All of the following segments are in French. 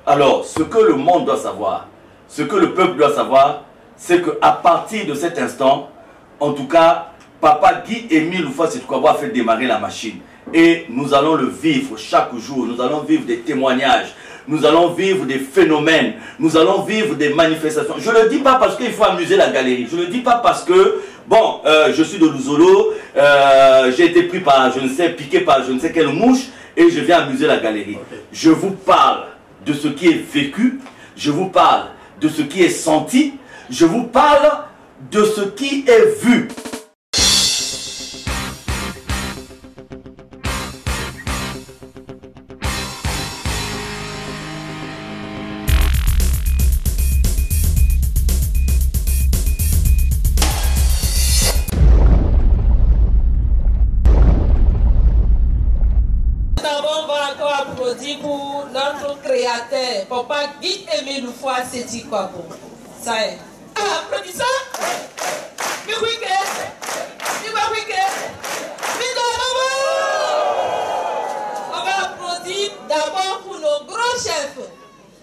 Alors, ce que le monde doit savoir, ce que le peuple doit savoir, c'est qu'à partir de cet instant, en tout cas, Papa Guy-Émile Houphouët-Sétoukouaba a fait démarrer la machine. Et nous allons le vivre chaque jour. Nous allons vivre des témoignages. Nous allons vivre des phénomènes. Nous allons vivre des manifestations. Je ne le dis pas parce qu'il faut amuser la galerie. Je ne le dis pas parce que, bon, je suis de Luzolo, j'ai été pris par, piqué par je ne sais quelle mouche, et je viens amuser la galerie. Okay. Je vous parle de ce qui est vécu. Je vous parle de ce qui est senti. Je vous parle de ce qui est vu. Pour notre créateur, Papa Guy-Émile Houphouët-Sétoukouaba. Ça est. Applaudissons. On va applaudir d'abord pour nos grands chefs,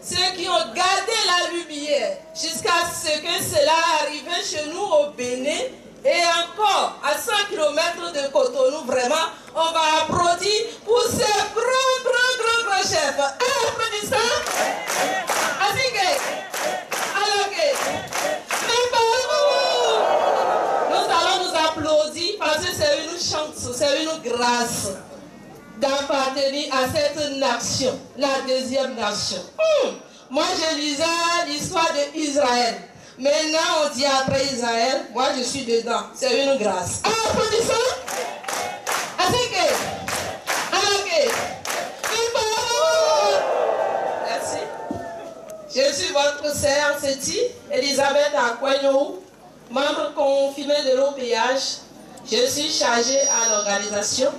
ceux qui ont gardé la lumière jusqu'à ce que cela arrive chez nous au Bénin. Et encore, à 100 km de Cotonou, vraiment, on va applaudir pour ces grands chefs. Applaudissons. Nous allons nous applaudir parce que c'est une chance, c'est une grâce d'appartenir à cette nation, la deuxième nation. Moi, je lisais l'histoire d'Israël. Maintenant, on dit après Israël, moi je suis dedans. C'est une grâce. Applaudissons. Merci. Je suis votre sœur Seti, Elisabeth Akwenyo, membre confirmé de l'OPH. Je suis chargée à l'organisation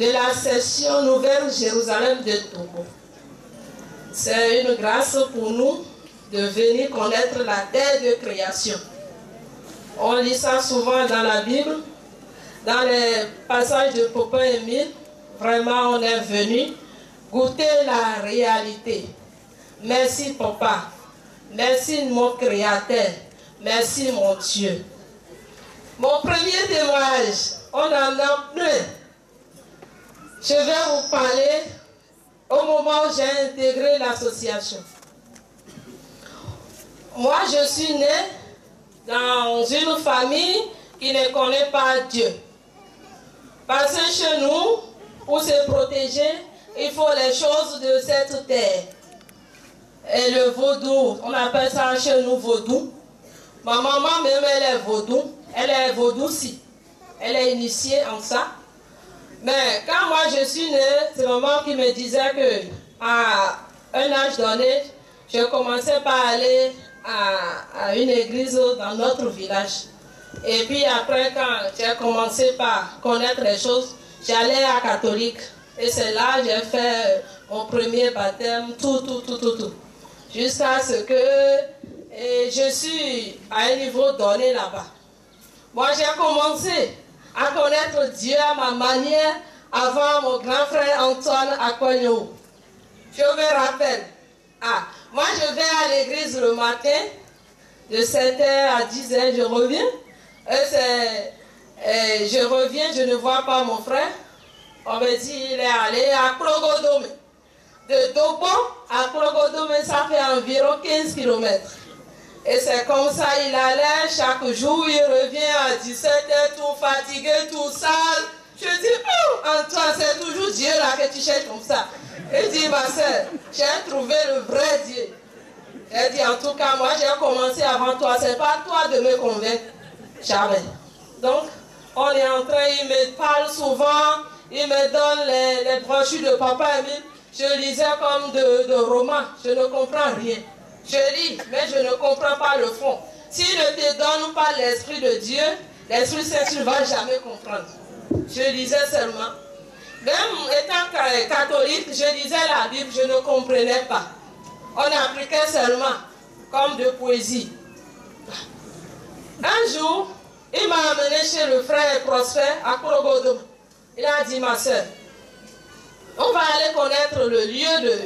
de la session Nouvelle-Jérusalem de Togo. C'est une grâce pour nous de venir connaître la terre de création. On lit ça souvent dans la Bible, dans les passages de Papa Émile. Vraiment, on est venu goûter la réalité. Merci, Papa. Merci, mon Créateur. Merci, mon Dieu. Mon premier témoignage, on en a plein. Je vais vous parler au moment où j'ai intégré l'association. Moi, je suis née dans une famille qui ne connaît pas Dieu. Parce que chez nous, pour se protéger, il faut les choses de cette terre. Et le vaudou, on appelle ça chez nous vaudou. Ma maman même, elle est vaudou. Elle est vaudou-ci. Elle est initiée en ça. Mais quand moi je suis née, c'est maman qui me disait qu'à un âge donné, je commençais par aller à une église dans notre village. Et puis après, quand j'ai commencé par connaître les choses, j'allais à catholique. Et c'est là que j'ai fait mon premier baptême, tout. Jusqu'à ce que je suis à un niveau donné là-bas. Moi, j'ai commencé à connaître Dieu à ma manière avant mon grand frère Antoine Akwenyo. Je me rappelle. Moi, je vais à l'église le matin, de 7h à 10h, je reviens. Je reviens, je ne vois pas mon frère. On me dit il est allé à Klogodome. De Dobo à Klogodome, ça fait environ 15 km. Et c'est comme ça, il allait chaque jour, il revient à 17h, tout fatigué, tout sale. Je dis, oh, Antoine, c'est toujours Dieu là que tu cherches comme ça. Il dit, ma soeur, j'ai trouvé le vrai Dieu. J'ai dit, en tout cas, moi j'ai commencé avant toi, c'est pas toi de me convaincre. Jamais. Donc, on est en train, il me parle souvent, il me donne les brochures de Papa Émile. Je lisais comme de romans, je ne comprends rien. Je lis, mais je ne comprends pas le fond. S'il ne te donne pas l'Esprit de Dieu, l'Esprit Saint, tu ne vas jamais comprendre. Je lisais seulement. Même étant catholique, je lisais la Bible, je ne comprenais pas. On appliquait seulement comme de poésie. Un jour, il m'a amené chez le frère Prosper à Klogodome. Il a dit, ma soeur, on va aller connaître le lieu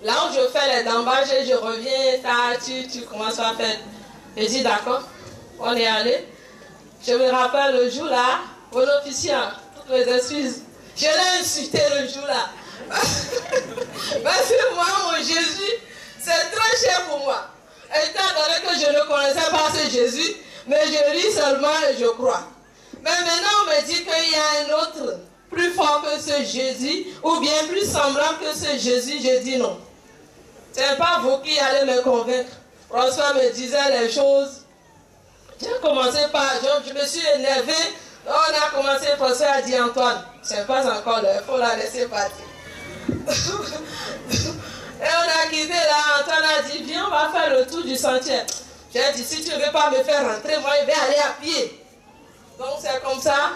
Là où je fais les dambages et je reviens, tu commences à faire. Je dis d'accord, on est allé. Je me rappelle le jour là, mon officier, toutes mes excuses, je l'ai insulté le jour là. Parce que moi, mon Jésus, c'est très cher pour moi. Étant donné que je ne connaissais pas ce Jésus, mais je lis seulement et je crois. Mais maintenant, on me dit qu'il y a un autre plus fort que ce Jésus, ou bien plus semblable que ce Jésus. Je dis non. Ce n'est pas vous qui allez me convaincre. François me disait les choses. J'ai commencé par, je me suis énervé. On a commencé, François a dit Antoine, c'est pas encore là, il faut la laisser partir. Et on a quitté là, Antoine a dit, viens, on va faire le tour du sentier. J'ai dit, si tu ne veux pas me faire rentrer, moi je vais aller à pied. Donc c'est comme ça,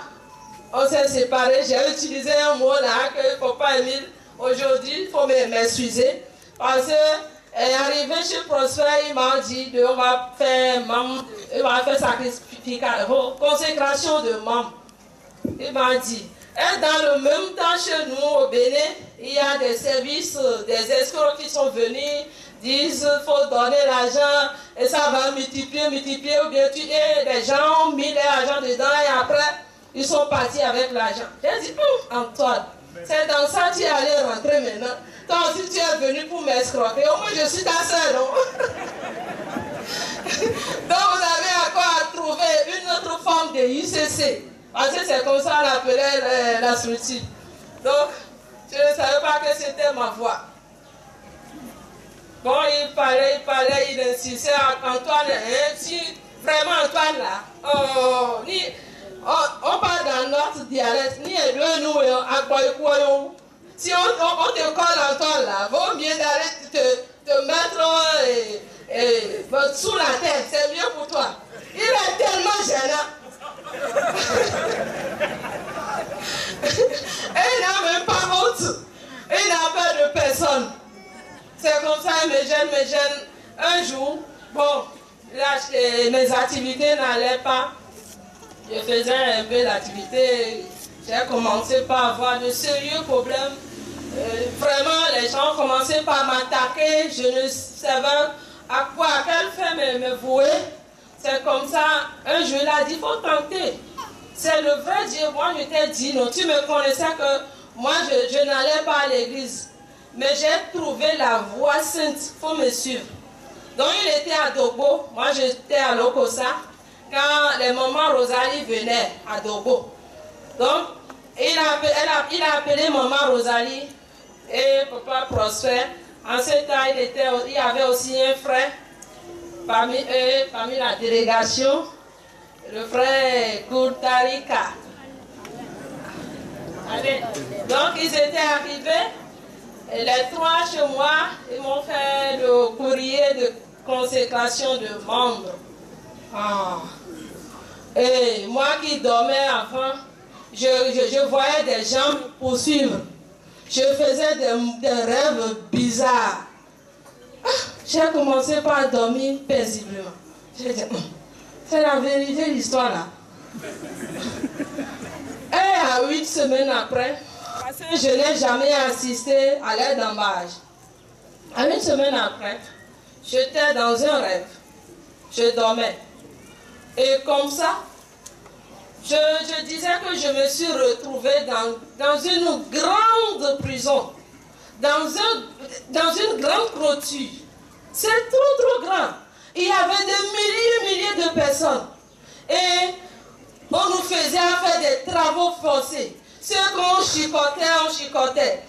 on s'est séparés. J'ai utilisé un mot là que Papa Emile, aujourd'hui, il faut m'excuser. Parce que arrivé chez Prosper, il m'a dit, on va faire consécration de membres. Il m'a dit. Et dans le même temps, chez nous, au Bénin, il y a des services, des escrocs qui sont venus, disent qu'il faut donner l'argent et ça va multiplier, ou bien des gens ont mis l'argent dedans et après, ils sont partis avec l'argent. J'ai dit, Antoine, c'est dans ça que tu es allé rentrer maintenant. Toi aussi, tu es venu pour m'escroquer. Au moins, je suis ta soeur, non? Donc, vous avez encore à trouver une autre forme de ICC. Parce que c'est comme ça qu'on appelait la structure. Donc, je ne savais pas que c'était ma voix. Bon, il parlait, il insistait à Antoine, si vraiment Antoine là, on parle dans notre dialecte, ni nous, si on te colle Antoine là, vaut mieux d'aller te mettre sous la tête, c'est mieux pour toi. Il est tellement gênant. Et il n'a même pas honte. Il n'a peur de personne. C'est comme ça, il me gêne. Un jour, bon, là, mes activités n'allaient pas. Je faisais un peu d'activité. J'ai commencé par avoir de sérieux problèmes. Vraiment, les gens commençaient par m'attaquer. Je ne savais à quelle fin me vouer. C'est comme ça, un jour il a dit, il faut tenter. C'est le vrai Dieu. Moi, je t'ai dit, non, tu me connaissais que moi, je n'allais pas à l'église. Mais j'ai trouvé la voie sainte, il faut me suivre. Donc, il était à Dogbo, moi, j'étais à Lokosa, quand les mamans Rosalie venaient à Dogbo. Donc, il a appelé maman Rosalie et papa Prosper. En ce temps, il y avait aussi un frère. Parmi eux, parmi la délégation, le frère Kourtarika. Donc ils étaient arrivés, et les trois chez moi, ils m'ont fait le courrier de consécration de membres. Et moi qui dormais avant, je voyais des gens me poursuivre. Je faisais des rêves bizarres. J'ai commencé par dormir paisiblement. J'ai dit, c'est la vérité, l'histoire là. Et à 8 semaines après, parce que je n'ai jamais assisté à l'aide d'emballage. À 1 semaine après, j'étais dans un rêve. Je dormais. Et comme ça, je disais que je me suis retrouvée dans une grande prison. Dans une grande clôture. C'est trop grand. Il y avait des milliers de personnes. Et on nous faisait faire des travaux forcés. Ceux qu'on chicotait,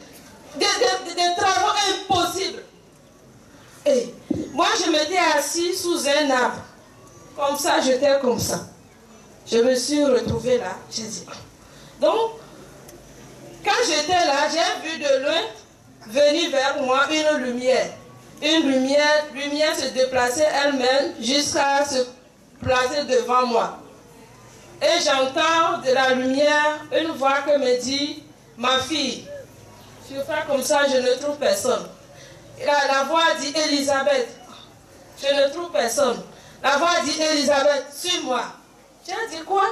Des travaux impossibles. Et moi, je m'étais assis sous un arbre. Comme ça, j'étais comme ça. Je me suis retrouvée là. J'ai dit. Donc, quand j'étais là, j'ai vu de loin venir vers moi une lumière. Une lumière se déplaçait elle-même jusqu'à se placer devant moi. Et j'entends de la lumière une voix qui me dit, ma fille, je fais comme ça, je ne trouve personne. Et la voix dit, Elisabeth, je ne trouve personne. La voix dit, Elisabeth, suis-moi. J'ai dit quoi?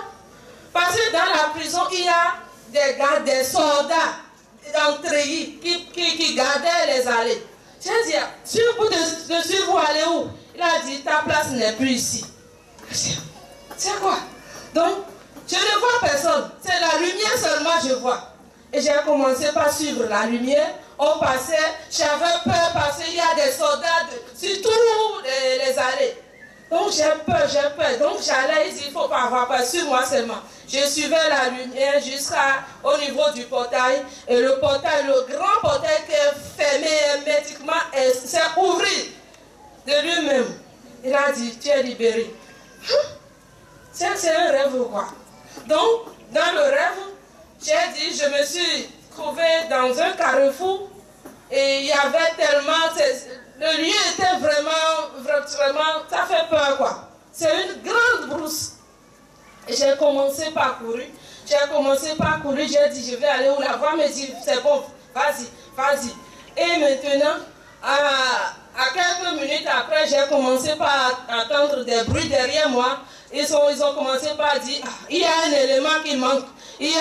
Parce que dans la prison, il y a des soldats d'entrée qui gardaient les allées. J'ai dit, pour te suivre, vous allez où? Il a dit, ta place n'est plus ici. C'est quoi? Donc, je ne vois personne. C'est la lumière seulement je vois. Et j'ai commencé par suivre la lumière. On passait, j'avais peur parce qu'il y a des soldats sur tous les allées. Donc j'ai peur. Donc j'allais, il dit, il ne faut pas avoir peur, suis-moi seulement. Je suivais la lumière jusqu'au niveau du portail. Et le portail, le grand portail qui est fermé hermétiquement, s'est ouvert de lui-même. Il a dit, tu es libéré. C'est un rêve ou quoi? Donc, dans le rêve, j'ai dit, je me suis trouvée dans un carrefour et il y avait tellement... Le lieu était vraiment... Ça fait peur, quoi. C'est une grande brousse. Et j'ai commencé par courir. J'ai dit, je vais aller où la voix me dit, c'est bon, vas-y. Et maintenant, à quelques minutes après, j'ai commencé par entendre des bruits derrière moi. Ils ont commencé par dire, il y a un élément qui manque. Et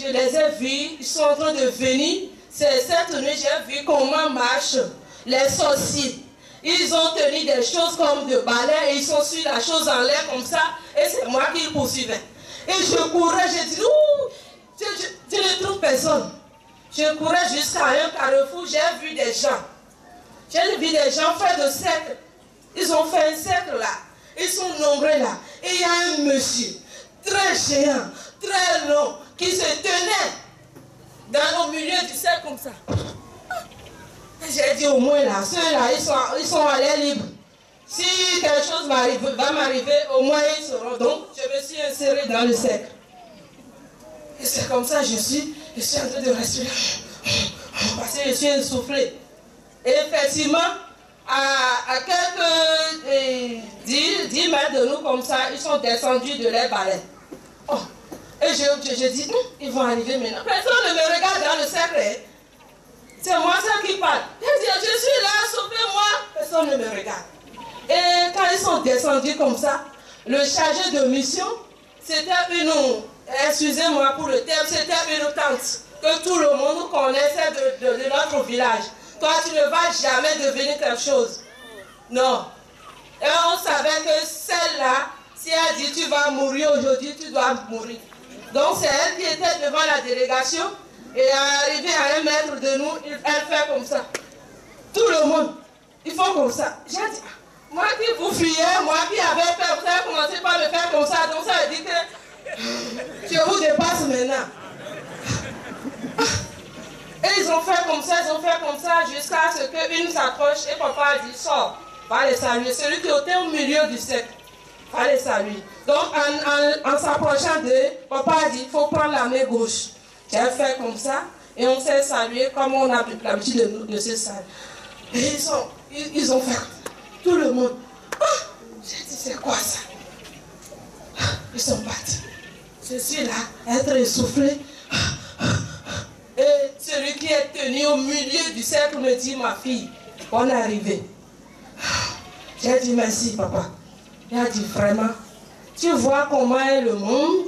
je les ai vus, ils sont en train de venir. C'est cette nuit, j'ai vu comment marchent les sorciers. Ils ont tenu des choses comme de balais et ils sont sur la chose en l'air comme ça. Et c'est moi qui les poursuivais. Et je courais, j'ai dit, je ne trouve personne. Je courais jusqu'à un carrefour, j'ai vu des gens. J'ai vu des gens faire de cercle. Ils ont fait un cercle là. Ils sont nombreux là. Et il y a un monsieur, très géant, très long, qui se tenait au milieu du cercle comme ça. J'ai dit au moins là, ceux-là, ils sont à l'air libre. Si quelque chose va m'arriver, au moins ils seront. Donc, je me suis insérée dans le cercle. Et c'est comme ça, je suis en train de respirer. Parce que je suis essoufflée. Et effectivement, à quelques 10 mètres de nous comme ça, ils sont descendus de leur balai. Oh. Et je dis, ils vont arriver maintenant. Personne ne me regarde dans le cercle. C'est moi ça qui parle. Je dis, je suis là, sauvez-moi. Personne ne me regarde. Et quand ils sont descendus comme ça, le chargé de mission, c'était excusez-moi pour le terme, c'était une tante que tout le monde connaissait de notre village. Toi, tu ne vas jamais devenir quelque chose. Non. Et on savait que celle-là, si elle dit tu vas mourir aujourd'hui, tu dois mourir. Donc c'est elle qui était devant la délégation et arrivée à 1 mètre de nous, elle fait comme ça. Tout le monde, ils font comme ça. J'ai dit, moi qui vous fuyez, moi qui avais peur, vous avez commencé par me faire comme ça. Donc ça veut dire que je vous dépasse maintenant. Et ils ont fait comme ça jusqu'à ce qu'une s'approche et papa a dit, sors, va les saluer. Celui qui était au milieu du cercle, va les saluer. Donc en s'approchant d'eux, papa a dit, il faut prendre la main gauche. J'ai fait comme ça et on s'est salué comme on a l'habitude de se saluer. Et ils ont fait tout le monde. J'ai dit, c'est quoi ça? Ils sont partis. Je suis là, être essoufflé. Et celui qui est tenu au milieu du cercle me dit, ma fille, on est arrivé. J'ai dit, merci papa. Il a dit, vraiment, tu vois comment est le monde?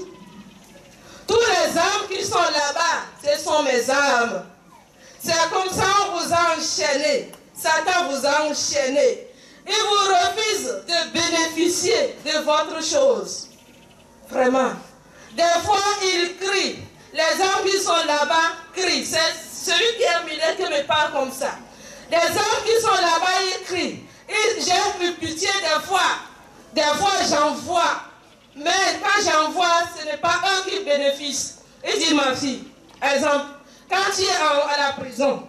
Tous les âmes qui sont là-bas, ce sont mes âmes. C'est comme ça on vous a enchaîné. Satan vous a enchaîné. Il vous refuse de bénéficier de votre chose. Vraiment. Des fois, il crie. Les hommes qui sont là-bas crient. C'est celui qui est militaire qui me parle comme ça. Les hommes qui sont là-bas, ils crient. J'ai eu pitié des fois. Des fois, j'en vois. Mais quand j'en vois, ce n'est pas eux qui bénéficient. Il dit, ma fille, exemple, quand tu es à la prison,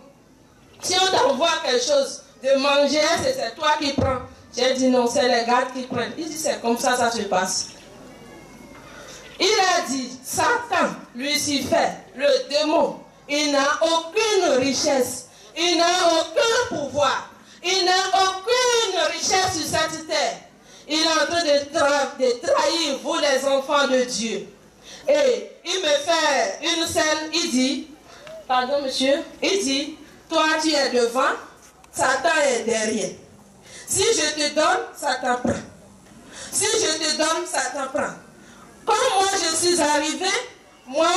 si on t'envoie quelque chose de manger, c'est toi qui prends. J'ai dit, non, c'est les gardes qui prennent. Il dit, c'est comme ça, ça se passe. Il a dit, Satan, Lucifer, le démon, il n'a aucune richesse, il n'a aucun pouvoir, il n'a aucune richesse sur cette terre. Il est en train de trahir, vous les enfants de Dieu. Et il me fait une scène, il dit, pardon monsieur, il dit, toi tu es devant, Satan est derrière. Si je te donne, Satan prend. Si je te donne, Satan prend. Comme moi je suis arrivé, moi,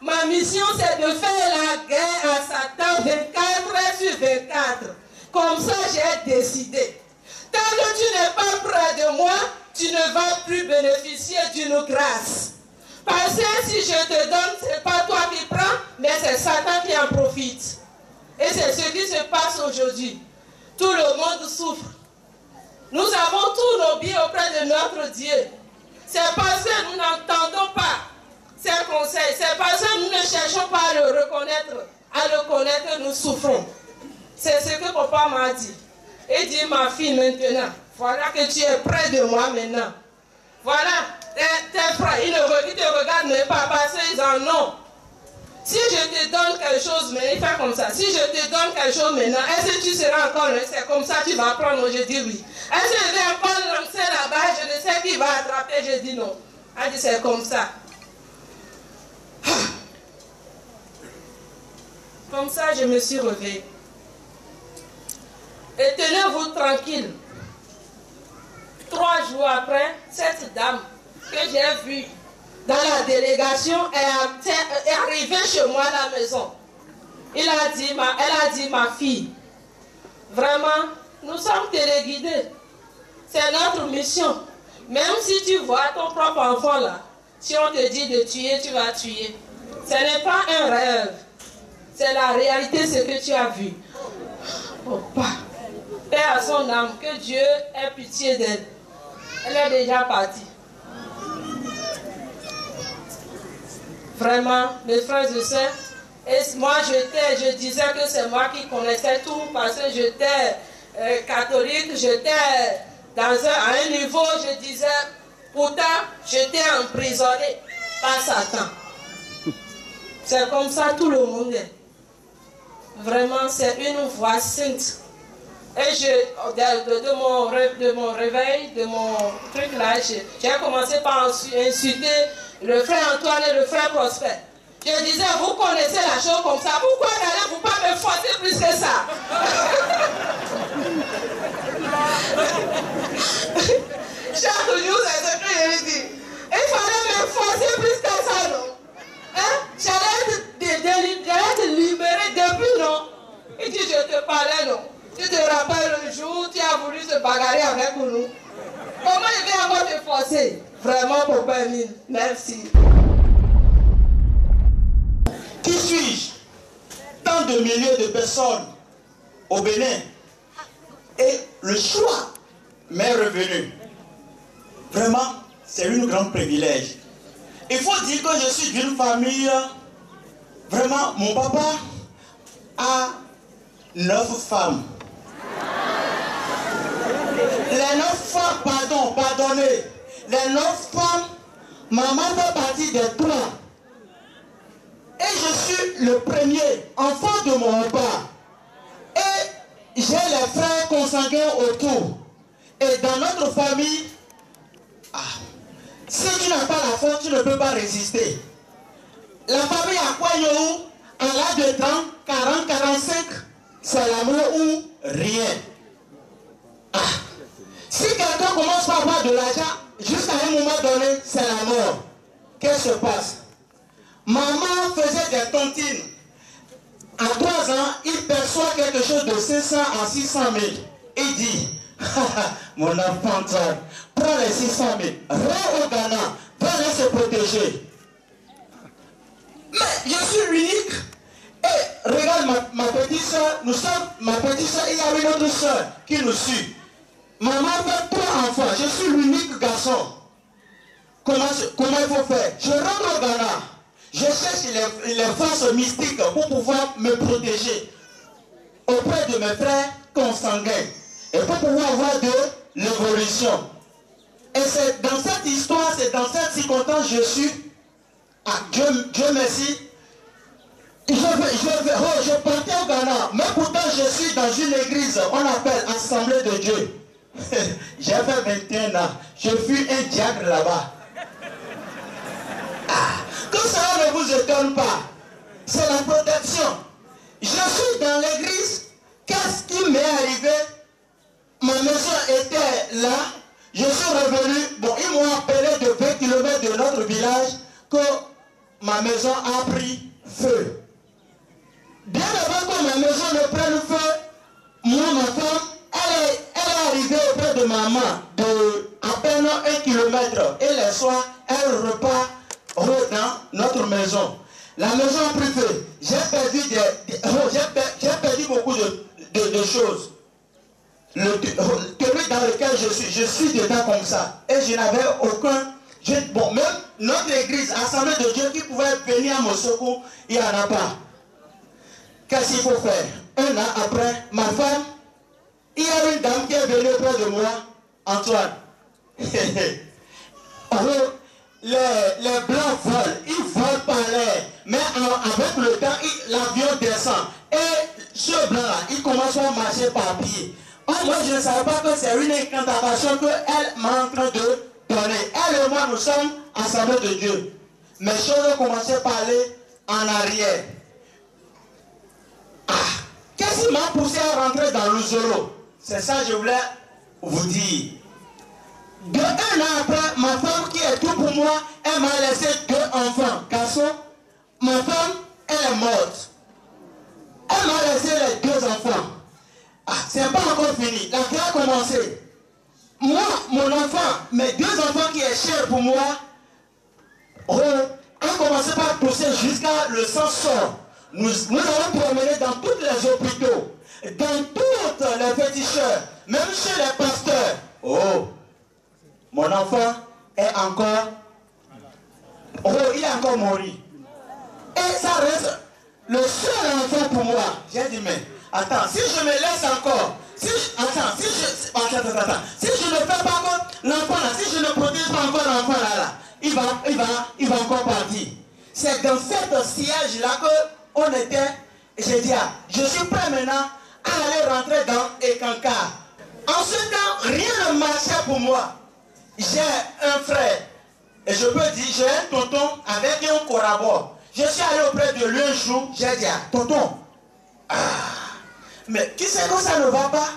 ma mission c'est de faire la guerre à Satan 24 heures sur 2024. Comme ça, j'ai décidé. Tant que tu n'es pas près de moi, tu ne vas plus bénéficier d'une grâce. Parce que si je te donne, ce n'est pas toi qui prends, mais c'est Satan qui en profite. Et c'est ce qui se passe aujourd'hui. Tout le monde souffre. Nous avons tous nos biens auprès de notre Dieu. C'est parce que nous n'entendons pas ses conseils. C'est parce que nous ne cherchons pas à le reconnaître. À le connaître, nous souffrons. C'est ce que papa m'a dit. Et dit, ma fille, maintenant, voilà que tu es près de moi maintenant. Voilà, tes frères, ils te regardent même pas parce qu'ils en ont. Si je te donne quelque chose, mais il fait comme ça. Si je te donne quelque chose maintenant, est-ce que tu seras encore là? C'est comme ça, tu vas prendre. Je dis oui. Est-ce que je vais encore lancer là-bas? Je ne sais qui va attraper. Je dis non. Elle dit c'est comme ça. Comme ça, je me suis réveillée. Et tenez-vous tranquille. 3 jours après, cette dame que j'ai vue dans la délégation est arrivée chez moi à la maison. Elle a dit, ma fille, vraiment, nous sommes téléguidés. C'est notre mission. Même si tu vois ton propre enfant là, si on te dit de tuer, tu vas tuer. Ce n'est pas un rêve. C'est la réalité, ce que tu as vu. Oh, pas. Père à son âme, que Dieu ait pitié d'elle. Elle est déjà partie. Vraiment, mes frères et sœurs, et moi je disais que c'est moi qui connaissais tout parce que j'étais catholique, j'étais à un niveau, je disais, pourtant j'étais emprisonné par Satan. C'est comme ça tout le monde est. Vraiment, c'est une voix sainte. Et de mon réveil, de mon truc là, j'ai commencé par insulter le frère Antoine et le frère Prosper. Je disais, vous connaissez la chose comme ça, pourquoi n'allez-vous pas me forcer plus que ça? Chaque jour, c'est ce que je lui dis. Il fallait me forcer plus que ça, non? Hein? J'allais te libérer depuis, non? Il dit, je te parlais, non? Tu te rappelles le jour où tu as voulu te bagarrer avec nous? Comment je vais encore te forcer? Vraiment, Papa Emile, merci. Qui suis-je? Tant de milliers de personnes au Bénin. Et le choix m'est revenu. Vraiment, c'est un grand privilège. Il faut dire que je suis d'une famille, vraiment, mon papa a 9 femmes. Les 9 femmes, pardonnez. Les 9 femmes, maman fait partie des 3. Et je suis le premier enfant de mon papa. Et j'ai les frères consanguins autour. Et dans notre famille, si tu n'as pas la force, tu ne peux pas résister. La famille à Kwayo, à l'âge de 30, 40, 45, c'est l'amour ou rien. Si quelqu'un commence par avoir de l'argent, jusqu'à un moment donné, c'est la mort. Qu'est-ce qui se passe? Maman faisait des tontines. À 3 ans, il perçoit quelque chose de 500 à 600 000. Il dit, mon enfant, prends les 600 000, rentre au Ghana, va se protéger. Mais je suis l'unique. Et regarde ma petite soeur, ma petite soeur, il y a une autre soeur qui nous suit. Maman fait 3 enfants, je suis l'unique garçon. Comment il faut faire? Je rentre au Ghana, je cherche les forces mystiques pour pouvoir me protéger auprès de mes frères consanguins et pour pouvoir avoir de l'évolution. Et c'est dans cette histoire, c'est dans cette circonstance je suis, Dieu merci, je partais au Ghana, mais pourtant je suis dans une église, on appelle Assemblée de Dieu. J'avais 21 ans, je fus un diable là-bas. Que cela ne vous étonne pas, c'est la protection. Je suis dans l'église, qu'est-ce qui m'est arrivé? Ma maison était là, je suis revenu, bon, ils m'ont appelé de 20 km de notre village que ma maison a pris feu. Bien avant que ma maison ne prenne feu, de à peine 1 kilomètre et les soirs, elle repart dans notre maison. La maison privée, j'ai perdu beaucoup de choses. Celui dans lequel je suis dedans comme ça. Et je n'avais aucun... Bon, même notre église, Assemblée de Dieu, qui pouvait venir à mon secours, il n'y en a pas. Qu'est-ce qu'il faut faire? 1 an après, ma femme, il y a une dame qui est venue auprès de moi, Antoine. Les blancs volent, ils volent par l'air. Mais avec le temps, l'avion descend. Et ce blanc-là, il commence à marcher par pied. Moi, je ne savais pas que c'est une incantation qu'elle m'a en train de donner. Elle et moi, nous sommes Assemblée de Dieu. Mes choses ont commencé par aller en arrière. Qu'est-ce qui m'a poussé à rentrer dans le zolo? C'est ça que je voulais vous dire. De 1 an après, ma femme qui est tout pour moi, elle m'a laissé 2 enfants. Garçon, ma femme, elle est morte. Elle m'a laissé les 2 enfants. C'est pas encore fini. La guerre a commencé. Moi, mon enfant, mes 2 enfants qui est cher pour moi, ont commencé par pousser jusqu'à le sang sort. Nous allons promener dans tous les hôpitaux, dans toutes les féticheurs, même chez les pasteurs. Mon enfant est encore... il est encore mort. Et ça reste le seul enfant pour moi. J'ai dit, mais attends, si je me laisse encore, si je ne fais pas encore l'enfant là, si je ne protège pas encore l'enfant là, il va encore partir. C'est dans cette siège-là qu'on était, j'ai dit, je suis prêt maintenant à aller rentrer dans Ekanka. En ce temps, rien ne marchait pour moi. J'ai un frère, et je peux dire, j'ai un tonton avec qui on collabore. Je suis allé auprès de lui un jour, j'ai dit, tonton, mais qui sait que ça ne va pas?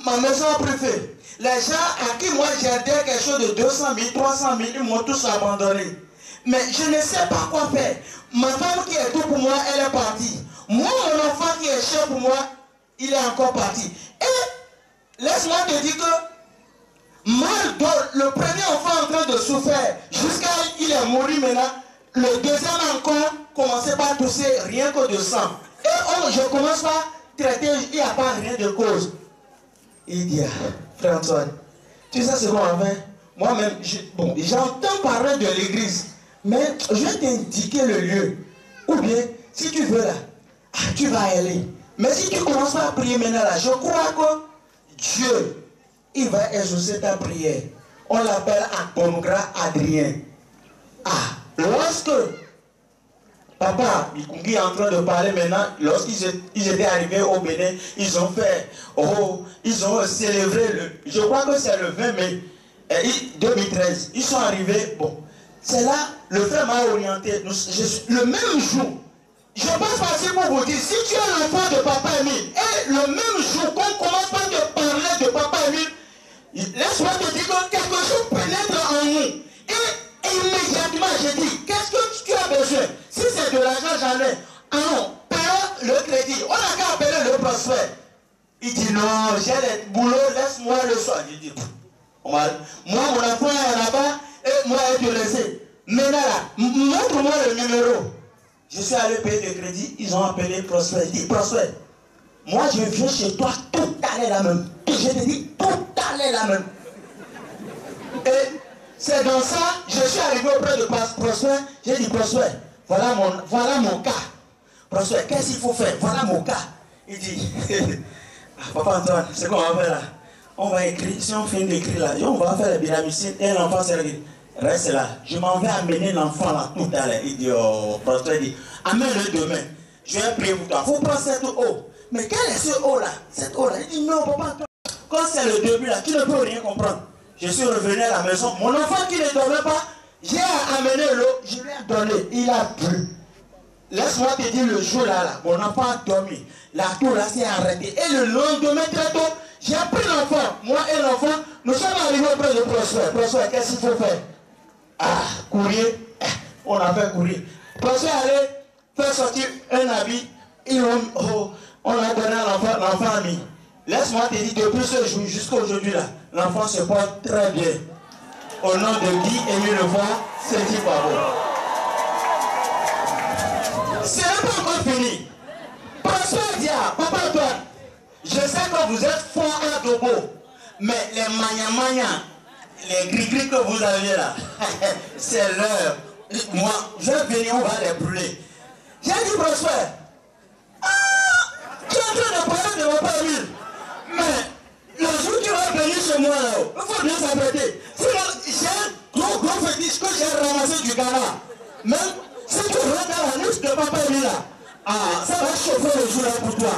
Ma maison préférée. Les gens à qui moi j'ai dit quelque chose de 200 000, 300 000, ils m'ont tous abandonné. Mais je ne sais pas quoi faire. Ma femme qui est tout pour moi, elle est partie. Moi, mon enfant qui est cher pour moi, il est encore parti. Et laisse-moi te dire que le premier enfant en train de souffrir, jusqu'à il est mort maintenant, le deuxième encore commençait par tousser rien que de sang. Et je commence par traiter, il n'y a pas rien de cause. Il dit, frère Antoine, tu sais ce qu'on va faire? Moi-même, j'entends parler de l'église, mais je vais t'indiquer le lieu. Ou bien, si tu veux là, tu vas aller. Mais si tu commences à prier maintenant là, je crois que Dieu, il va exaucer ta prière. On l'appelle Aponogra Adrien. Lorsque Papa Bikungi est en train de parler maintenant, lorsqu'ils étaient arrivés au Bénin, ils ont fait, ils ont célébré, je crois que c'est le 20 mai 2013. Ils sont arrivés, c'est là, le frère m'a orienté, le même jour. Je passe par ici pour vous dire, si tu es l'enfant de Papa Emile, et le même jour qu'on commence par te parler de Papa Emile, laisse-moi te dire que quelque chose pénètre en nous. Et immédiatement, j'ai dit, qu'est-ce que tu as besoin? Si c'est de l'argent, j'en ai. Non, paye le crédit. On n'a qu'à appeler le prospect. Il dit, non, j'ai le boulot, laisse-moi le soir. Je dis, moi, mon enfant est là-bas, et moi, je te laisse. Maintenant, là, montre-moi le numéro. Je suis allé payer le crédit, ils ont appelé le prospect. Il dit, prospect, moi, je viens chez toi tout à l'heure là même. Et je te dis, tout à l'heure là même. Et c'est dans ça, je suis arrivé auprès de Prosper, j'ai dit, Prosper, voilà mon cas. Prosper, qu'est-ce qu'il faut faire? Voilà mon cas. Il dit, Papa Antoine, c'est quoi on va faire là? On va écrire, si on finit d'écrire là, on va faire la pyramide et l'enfant c'est reste là. Je m'en vais amener l'enfant là tout à l'heure. Il dit, Prosper dit, amène-le demain. Je vais prier pour toi. Il faut prendre cette eau. Mais quelle est cette eau là? Cette eau là, il dit, non, Papa Antoine. Quand c'est le début là, tu ne peux rien comprendre. Je suis revenu à la maison. Mon enfant qui ne dormait pas, j'ai amené l'eau, je lui ai donné. Il a bu. Laisse-moi te dire le jour là, mon enfant a dormi. La tour là s'est arrêtée. Et le lendemain très tôt, j'ai pris l'enfant. Moi et l'enfant, nous sommes arrivés auprès de Prosper. Prosper, qu'est-ce qu'il faut faire? Courir. On a fait courir. Prosper allait faire sortir un habit. Et on a donné à l'enfant a mis. laisse-moi te dire, depuis ce jour jusqu'à aujourd'hui, l'enfant se porte très bien. Au nom de Guy Émile Levoix, Séti Pavo. Ce n'est pas encore fini. Prosper Dia, Papa Antoine, je sais que vous êtes fort à Dobo, mais les mania-mania, les gris-gris que vous avez là, c'est l'heure. Moi, je vais venir, on va les brûler. J'ai dit Prosper, tu es en train de parler de Papa Émile, mais le jour où tu vas venir chez moi là, il faut bien s'apprêter. Sinon, j'ai un gros fétiche que j'ai ramassé du Ghana. Même si tu rentres dans la liste de Papa Émile là, ça va chauffer le jour là pour toi.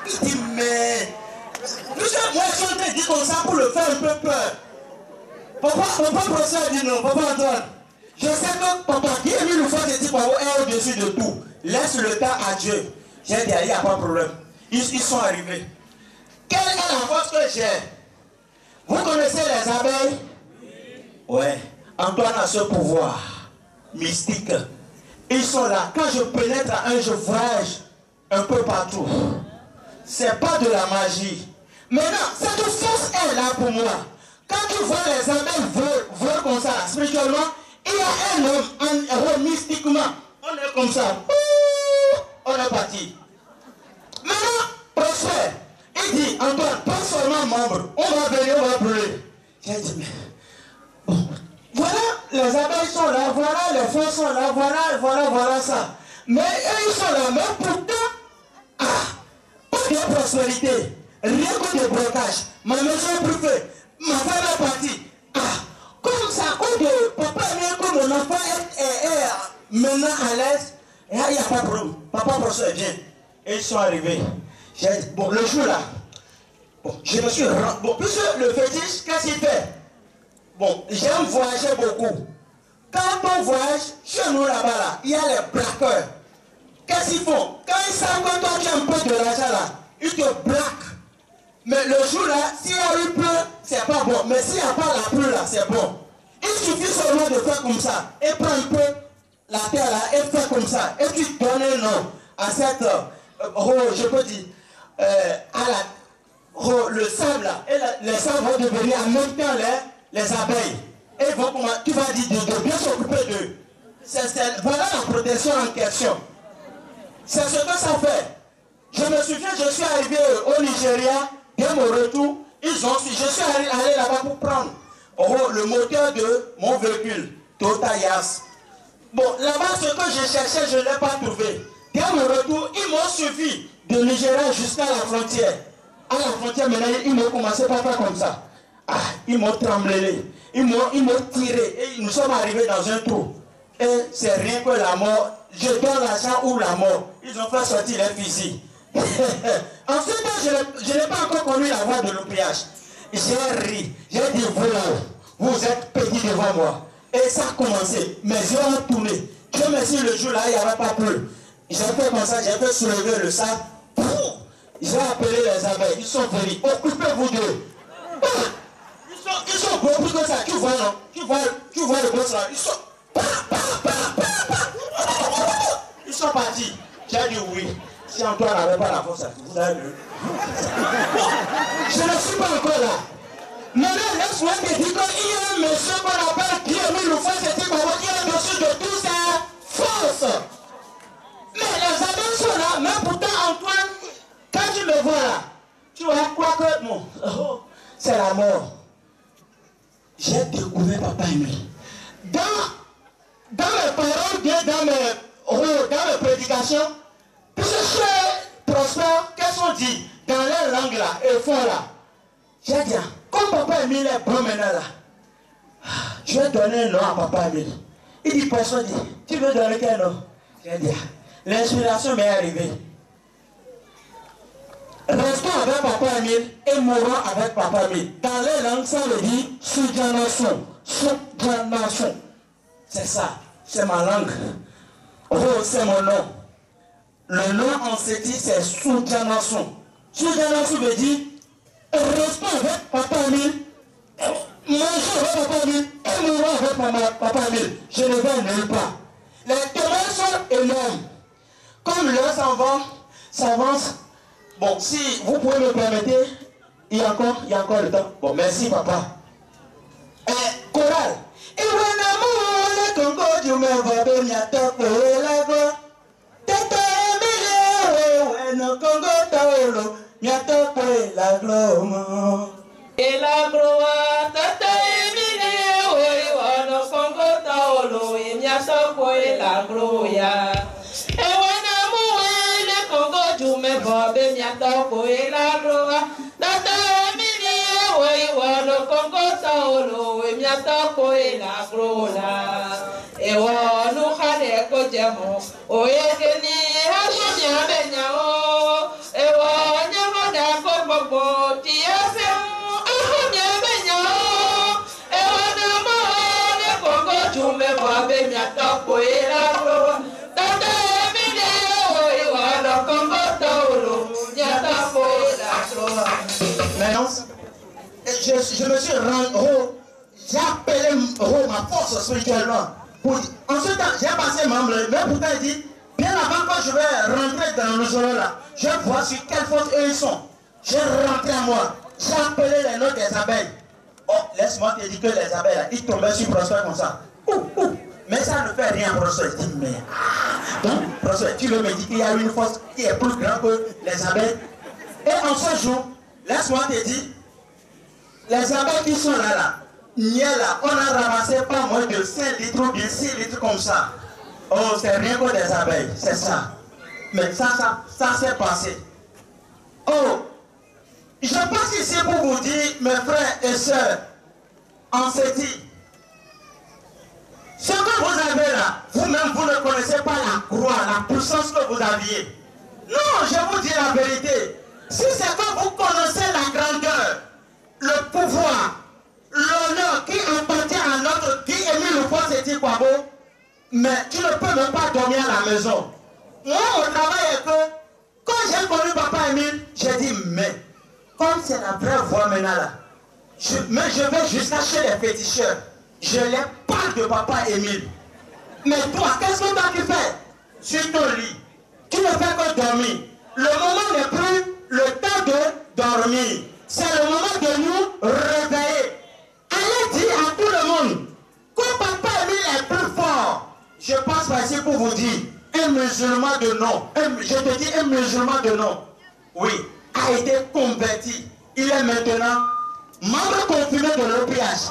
Il dit, mais moi je suis en train de dire comme ça pour le faire un peu peur. Papa Prosper dit non, Papa Antoine. Je sais que Papa Guy Émile Levoix de Séti Pavo est au-dessus de tout. Laisse le temps à Dieu. J'ai dit, il n'y a pas de problème. Ils sont arrivés. Quelle est la force que j'ai? Vous connaissez les abeilles? Ouais. Antoine a ce pouvoir mystique. Ils sont là. Quand je pénètre à je voyage un peu partout. C'est pas de la magie. Maintenant, cette force est là pour moi. Quand tu vois les abeilles voler comme ça, spirituellement, il y a un homme, mystiquement. On est comme ça. On est parti. Maintenant, Prosper, il dit, Antoine, pas seulement membre, on va venir, on va brûler. J'ai dit, mais bon, voilà, les abeilles sont là, voilà, les fleurs sont là, voilà ça. Mais eux, ils sont là, mais pourtant, pas de prospérité, rien que de blocage. Ma maison est brûlée, ma femme est partie. Comme ça, comme papa est comme mon enfant est maintenant à l'aise, il n'y a pas de problème. Papa Prosper vient. Et ils sont arrivés. J'ai dit, bon, le jour là, bon, je me suis rendu. Bon, puisque le fétiche, qu'est-ce qu'il fait? Bon, j'aime voyager beaucoup. Quand on voyage, chez nous là-bas, là, il y a les braqueurs. Qu'est-ce qu'ils font? Quand ils savent que toi tu as un peu de l'argent là, ils te braquent. Mais le jour là, s'il y a eu peu, c'est pas bon. Mais s'il n'y a pas la pluie là, c'est bon. Il suffit seulement de faire comme ça. Et prendre un peu la terre là, et faire comme ça. Et tu donnes un nom à cette, je peux dire, le sable là. Et les sables vont devenir en même temps les abeilles. Et vont, tu vas dire de bien s'occuper d'eux. Voilà la protection en question. C'est ce que ça fait. Je me souviens, je suis arrivé au Nigeria, dès mon retour, je suis allé là-bas pour prendre le moteur de mon véhicule, Toyota Yaris. Bon, là-bas, ce que je cherchais, je ne l'ai pas trouvé. Dès mon retour, ils m'ont suivi de Nigeria jusqu'à la frontière. À la frontière, maintenant, ils m'ont commencé par faire comme ça. Ils m'ont tremblé, ils m'ont tiré, et nous sommes arrivés dans un trou. Et c'est rien que la mort. Je donne l'argent ou la mort. Ils ont fait sortir les fusils. En ce temps, je n'ai pas encore connu la voie de l'opiage. J'ai ri. J'ai dit, vous êtes petit devant moi. Et ça a commencé. Mes yeux ont tourné. Dieu merci, le jour là, il n'y avait pas plu. J'ai fait comme ça, j'ai fait soulever le sac. J'ai appelé les abeilles. Ils sont venus. Occupez-vous d'eux. Ils sont gros plus que ça. Tu vois, non? Tu vois le boss là. Ils sont partis. J'ai dit oui. Si Antoine n'avait pas la force, vous avez vu. Je ne suis pas encore là. Maintenant, laisse-moi te dire qu'il y a un monsieur qu'on appelle Guy Émile Levoix de Séti Pavo qui est au-dessus de toutes ses forces. Mais les abeilles sont là. Mais pourtant, Antoine, quand tu me vois là, tu vas croire que non, c'est la mort. J'ai découvert Papa Émile. Dans mes paroles, bien dans mes prédications, puisque chez Prosper, qu'est-ce qu'on dit dans les langues là, et fond là? J'ai dit, comme Papa Émile est bon maintenant là, je vais donner un nom à Papa Émile. Il dit, Prosper dit, tu veux donner quel nom? J'ai dit, l'inspiration m'est arrivée. Restons avec Papa Émile et mourons avec Papa Émile. Dans les langues, ça veut dire Soudjanason. Soudjanason. C'est ça. C'est ma langue. C'est mon nom. Le nom en séti, c'est Soudjanason. Soudjanason veut dire restons avec Papa Émile, mangeons avec Papa Émile et mourons avec Papa Émile. Je ne vais nulle part. Les témoins sont énormes. Comme l'heure s'avance Bon, si vous pouvez me permettre, il y a encore le temps. Bon, merci papa. Chorale. Et when I'm le Congo, you me vois bien, y'a top la go. Tete Emile, when no Congo taolo, y'a top la glomo. Et la gloire, Tete Emile, when no Congo taolo, y'a top la gloire. Et when I'm le Congo, you me vois bien, y'a top la gloire. Tete Emile, when no Congo taolo, y'a top la gloire. E wa no khale ko jamo o yegeni hanya benya o e wa nyama da ko bobo ti ase hanya benya o e wa na mo le kongo chume wa benya ta ko era ro tata mi de o e wa no kongo taolo nya ta ko era ro. Maintenant, je me suis rendu, j'ai appelé ma force spirituellement. En ce temps, j'ai passé membre, mais pourtant il dit, bien avant que je vais rentrer dans le salon là, je vois sur quelle force eux ils sont. J'ai rentré à moi, j'ai appelé les notes des abeilles. Oh, laisse-moi te dire que les abeilles là, ils tombaient sur Prosper comme ça. Mais ça ne fait rien, Prosper. Je dis, mais donc, Prosper, tu veux me dire qu'il y a une force qui est plus grande que les abeilles. Et en ce jour, laisse-moi te dire, les abeilles qui sont là, on a ramassé pas moins de 5 litres ou bien 6 litres comme ça. Oh, c'est rien que des abeilles, c'est ça. Mais ça s'est passé. Oh, je passe ici pour vous dire, mes frères et sœurs, en ce dit, ce que vous avez là, vous-même, vous ne connaissez pas la croix, la puissance que vous aviez. Non, je vous dis la vérité. Si c'est que vous connaissez la grandeur, le pouvoir, l'honneur qui appartient à notre Guy Émile Loufoss Kwabo, mais tu ne peux même pas dormir à la maison. Moi, mon travail est que, quand j'ai connu Papa Émile, j'ai dit, mais, comme c'est la vraie voix maintenant là, mais je vais jusqu'à chez les féticheurs, je les parle de Papa Émile. Mais toi, qu'est-ce que toi tu fais? Sur ton lit, tu ne fais que dormir. Le moment n'est plus le temps de dormir. C'est le moment de nous réveiller. Allez dire à tout le monde que Papa Émile est plus fort. Je passe par ici pour vous dire, un musulman de nom, je te dis un musulman de nom, oui, a été converti. Il est maintenant membre confirmé de l'OPH.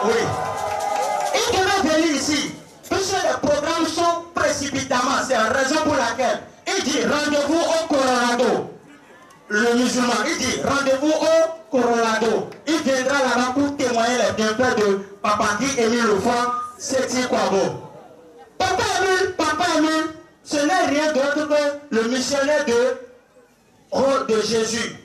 Oui. Il devait venir ici, puisque les programmes sont précipitamment, c'est la raison pour laquelle il dit rendez-vous au Colorado. Le musulman, il dit rendez-vous au Colorado. Il viendra là-bas pour témoigner les bienfaits de Papa Guy Émile Loufoss Kwabo. Papa Émile, ce n'est rien d'autre que le missionnaire de Jésus.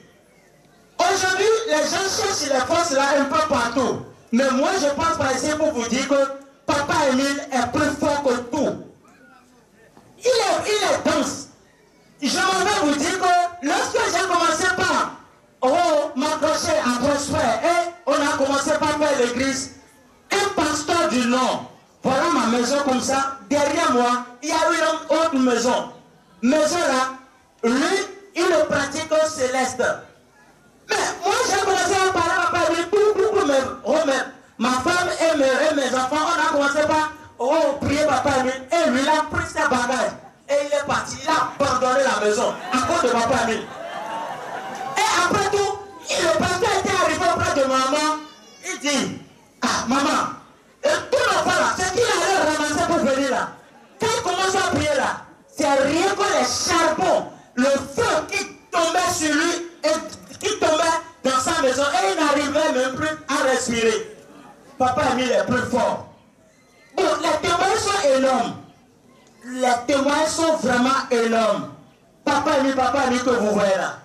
Aujourd'hui, les gens cherchent les forces là un peu partout. Mais moi, je passe par ici pour vous dire que Papa Émile est plus fort que tout. Il est dense. Je m'en vais vous dire que lorsque j'ai commencé par m'accrocher à Prosper et on a commencé par faire l'église, un pasteur du Nord, voilà ma maison comme ça, derrière moi, il y a une autre maison. Maison là, lui, il le pratique au céleste. Mais moi j'ai commencé à parler à Papa Émile, ma femme et mes enfants, on a commencé par prier Papa Émile et lui il a pris ses bagages. Et il est parti, il a abandonné la maison à cause de Papa Émile. Et après tout, le pasteur était arrivé auprès de maman. Il dit, ah maman, et tout l'enfant là, c'est qu'il allait ramasser pour venir là. Quand il commence à prier là, c'est rien que les charbons, le feu qui tombait sur lui et qui tombait dans sa maison et il n'arrivait même plus à respirer. Papa Émile est plus fort. Bon, les témoins sont énormes. Les témoins sont vraiment énormes. Papa Émile que vous voyez là.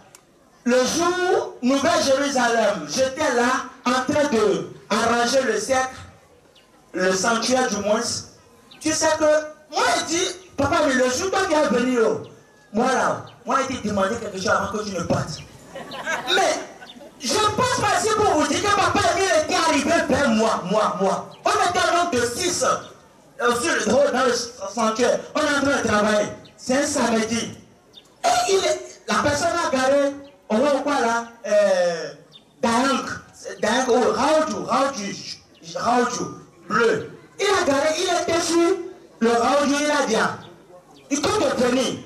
Le jour, Nouvelle-Jérusalem, j'étais là en train de arranger le cercle, le sanctuaire du moins. Tu sais que, moi il dit, Papa Émile, le jour où tu es venu, moi il t'a demandé quelque chose avant que tu ne partes. Mais, je pense pas ici pour vous dire que Papa Émile était arrivé vers moi. On était un nombre de 6. Dans le sanctuaire, on est en train de travailler. C'est un samedi. Et la personne a garé, on voit quoi là, Raoudjou, bleu. Il a garé, il était sur le Raoudjou, il a dit, il compte venir.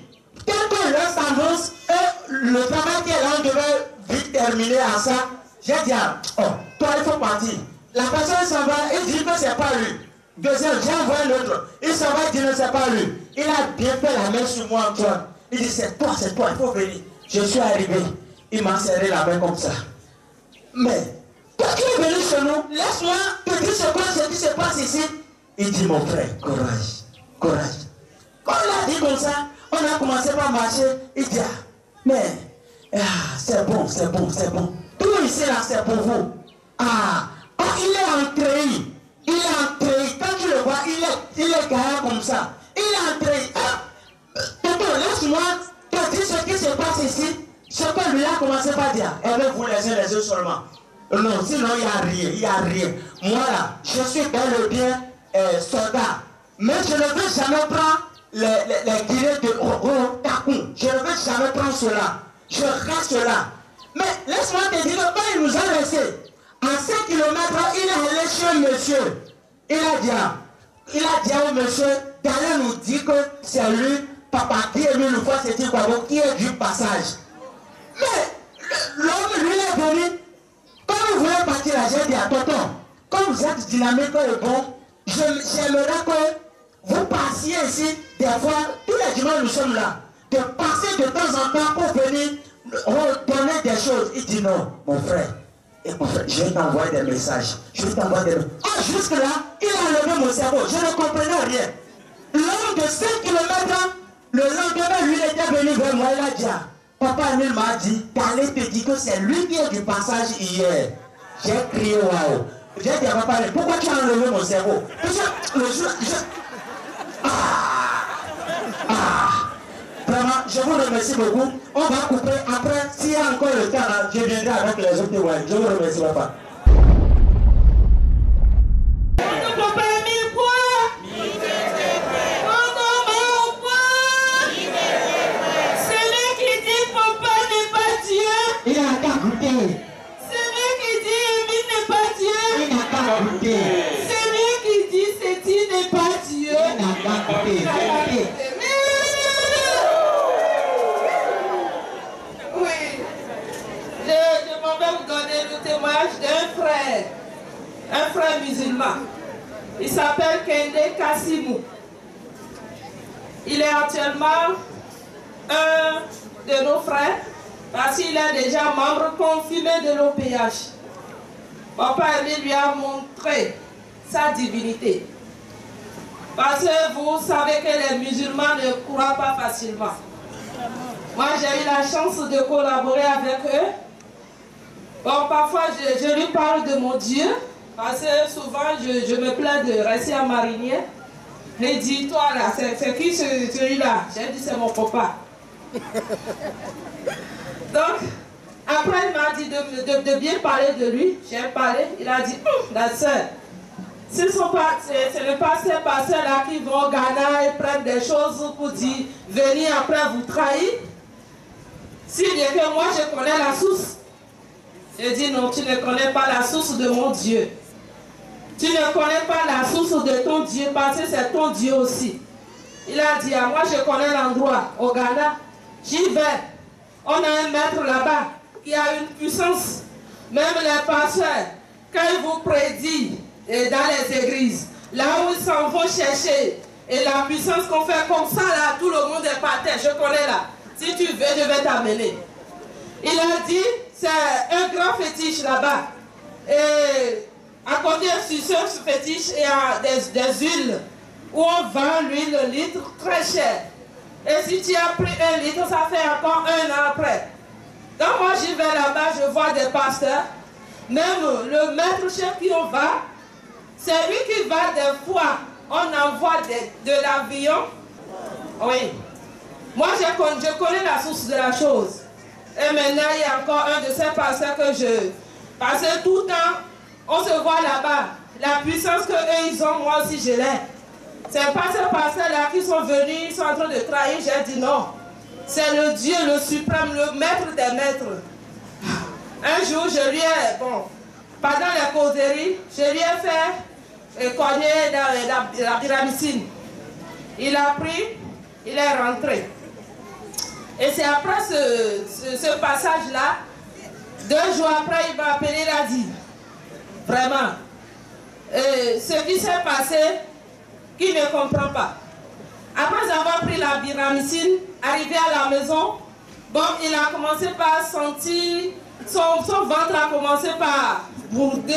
Tel que l'heure s'avance, le travail qui est là, on devait vite terminer à ça. J'ai dit, oh, toi il faut partir. La personne s'en va, il dit que c'est pas lui. Deuxième, j'ai envoyé l'autre. Il s'en va, il dit que c'est pas lui. Il a bien fait la main sur moi, Antoine. Il dit, c'est toi, il faut venir. Je suis arrivé. Il m'a serré la main comme ça. Mais, quand tu es venu chez nous, laisse-moi te dire ce qui se passe ici. Il dit, mon frère, courage, courage. Quand il a dit comme ça, on a commencé par marcher. Il dit, mais, c'est bon. Tout ici là, c'est pour vous. Quand il est entré, quand tu le vois, il est garé comme ça. Il est entré. Tonton, laisse-moi te dire ce qui se passe ici. Ce que lui a commencé par dire. Elle vous laisser les yeux seulement. Non, sinon il n'y a rien. Moi là, je suis bel et bien soldat. Mais je ne veux jamais prendre les guillemets de Takoun. Je ne veux jamais prendre cela. Je reste là. Mais laisse-moi te dire, quand il nous a laissé, à 5 km, il est allé chez monsieur. Il a dit au monsieur d'aller nous dire que c'est lui, papa, qui est lui, le fois c'est qui est du passage. Mais l'homme, lui, est venu. Quand vous voulez partir là, j'ai dit à tonton, comme vous êtes dynamique et bon, j'aimerais que vous passiez ici, des fois, tous les dimanches nous sommes là, de passer de temps en temps pour venir donner des choses. Il dit non, mon frère, je vais t'envoyer des messages. Jusque là, il a levé mon cerveau, je ne comprenais rien. L'homme de 5 km, le lendemain, lui, il était venu vers moi, il a dit, papa Emile m'a dit d'aller te dire que c'est lui qui est du passage hier. J'ai crié waouh. J'ai dit à papa, pourquoi tu as enlevé mon cerveau? Vraiment, je vous remercie beaucoup. On va couper après. S'il y a encore le temps, là, je viendrai avec les autres témoins. Je vous remercie, papa. Papa Emile, quoi? Il n'a qu'à goûter. C'est lui qui dit Emile n'est pas Dieu. Il n'a qu'à goûter. C'est lui qui dit Séti n'est pas Dieu. Il n'a qu'à goûter. Oui. Je m'en vais vous donner le témoignage d'un frère musulman. Il s'appelle Kende Kassimou. Il est actuellement un de nos frères. Parce qu'il est déjà membre confirmé de l'OPH. Papa Emile lui a montré sa divinité. Parce que vous savez que les musulmans ne croient pas facilement. Moi, j'ai eu la chance de collaborer avec eux. Bon, parfois, je lui parle de mon Dieu. Parce que souvent, je me plains de rester à Marinière. Il dit, toi là, c'est qui celui-là? J'ai dit, c'est mon papa. Donc, après, il m'a dit de bien parler de lui. J'ai parlé. Il a dit, la sœur, ce n'est pas ces pasteurs-là qui vont au Ghana et prennent des choses pour dire, venir après vous trahir. S'il y a que moi, je connais la source. J'ai dit, non, tu ne connais pas la source de mon Dieu. Tu ne connais pas la source de ton Dieu parce que c'est ton Dieu aussi. Il a dit, moi, je connais l'endroit au Ghana. J'y vais. On a un maître là-bas qui a une puissance. Même les pasteurs, quand ils vous prédisent dans les églises, là où ils s'en vont chercher, et la puissance qu'on fait comme ça, là, tout le monde est par terre. Je connais là. Si tu veux, je vais t'amener. Il a dit, c'est un grand fétiche là-bas. Et à côté de ce fétiche, il y a des huiles où on vend l'huile, le litre, très cher. Et si tu as pris 1 litre, ça fait encore 1 an après. Donc moi, j'y vais là-bas, je vois des pasteurs. Même le maître chef qui on va, c'est lui qui va des fois. On envoie de l'avion. Oui. Moi, je connais la source de la chose. Et maintenant, il y a encore un de ces pasteurs que je... Parce que tout le temps, on se voit là-bas. La puissance qu'eux, ils ont, moi aussi, je l'ai. C'est pas ces pasteurs-là qui sont venus, ils sont en train de trahir. J'ai dit non. C'est le Dieu, le suprême, le maître des maîtres. Un jour, je lui ai, pendant la causerie, je lui ai fait cogner la pyramicine. Il a pris, il est rentré. Et c'est après ce passage-là, 2 jours après, il m'a appelé, il a dit, vraiment, ce qui s'est passé, qui ne comprend pas. Après avoir pris la pyramicine, arrivé à la maison, il a commencé par sentir, son ventre a commencé par bourder,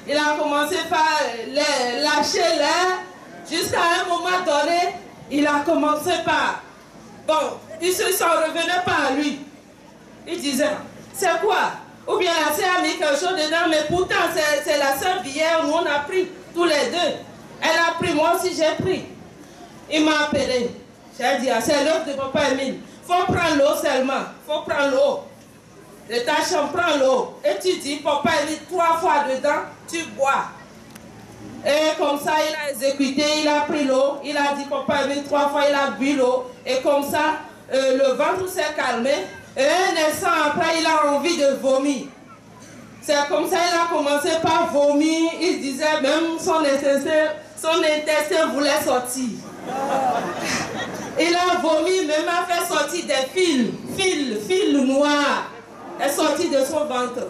il a commencé par lâcher l'air, jusqu'à un moment donné, il a commencé par, il ne s'en revenait pas à lui. Il disait, c'est quoi? Ou bien la sœur a mis quelque chose dedans, mais pourtant c'est la sœur d'hier, nous on a pris tous les deux. Elle a pris, moi aussi j'ai pris. Il m'a appelé. J'ai dit, c'est l'œuvre de papa Emile. Il faut prendre l'eau seulement. Il faut prendre l'eau. De ta chambre, prends l'eau. Et tu dis, papa Emile, 3 fois dedans, tu bois. Et comme ça, il a exécuté, il a pris l'eau. Il a dit, papa Emile, 3 fois, il a bu l'eau. Et comme ça, le ventre s'est calmé. Et un instant après, il a envie de vomir. C'est comme ça qu'il a commencé par vomir. Il disait même son intestin voulait sortir. Il a vomi, même a fait sortir des fils noirs. Est sorti de son ventre.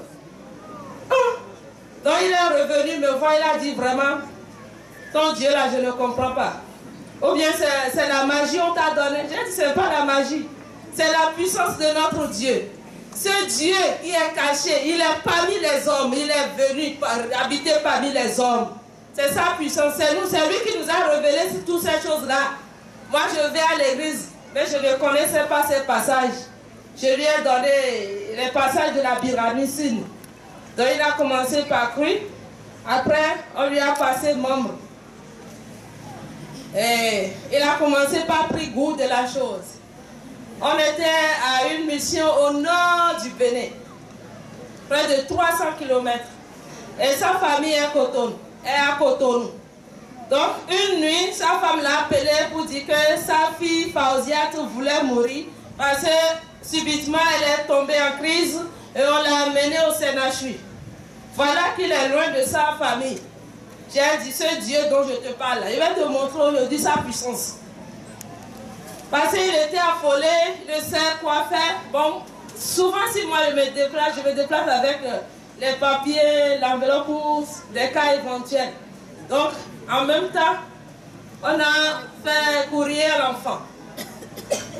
Donc il est revenu me voir, il a dit vraiment, ton Dieu là, je ne comprends pas. Ou bien c'est la magie on t'a donné. J'ai dit, c'est pas la magie. C'est la puissance de notre Dieu. Ce Dieu qui est caché, il est parmi les hommes, il est venu habiter parmi les hommes. C'est sa puissance, c'est lui qui nous a révélé toutes ces choses-là. Moi je vais à l'église, mais je ne connaissais pas ces passages. Je lui ai donné les passages de la pyramicine. Donc il a commencé par cru, après on lui a passé membre. Et il a commencé par prendre goût de la chose. On était à une mission au nord du Bénin, près de 300 km. Et sa famille est à Cotonou. Donc une nuit, sa femme l'a appelé pour dire que sa fille Fauziate voulait mourir parce que subitement elle est tombée en crise et on l'a amenée au CNHU. Voilà qu'il est loin de sa famille. J'ai dit, ce Dieu dont je te parle, il va te montrer aujourd'hui sa puissance. Parce qu'il était affolé, il ne sait quoi faire. Bon, souvent si moi je me déplace avec les papiers, l'enveloppe pour des cas éventuels. Donc, en même temps, on a fait courrier à l'enfant.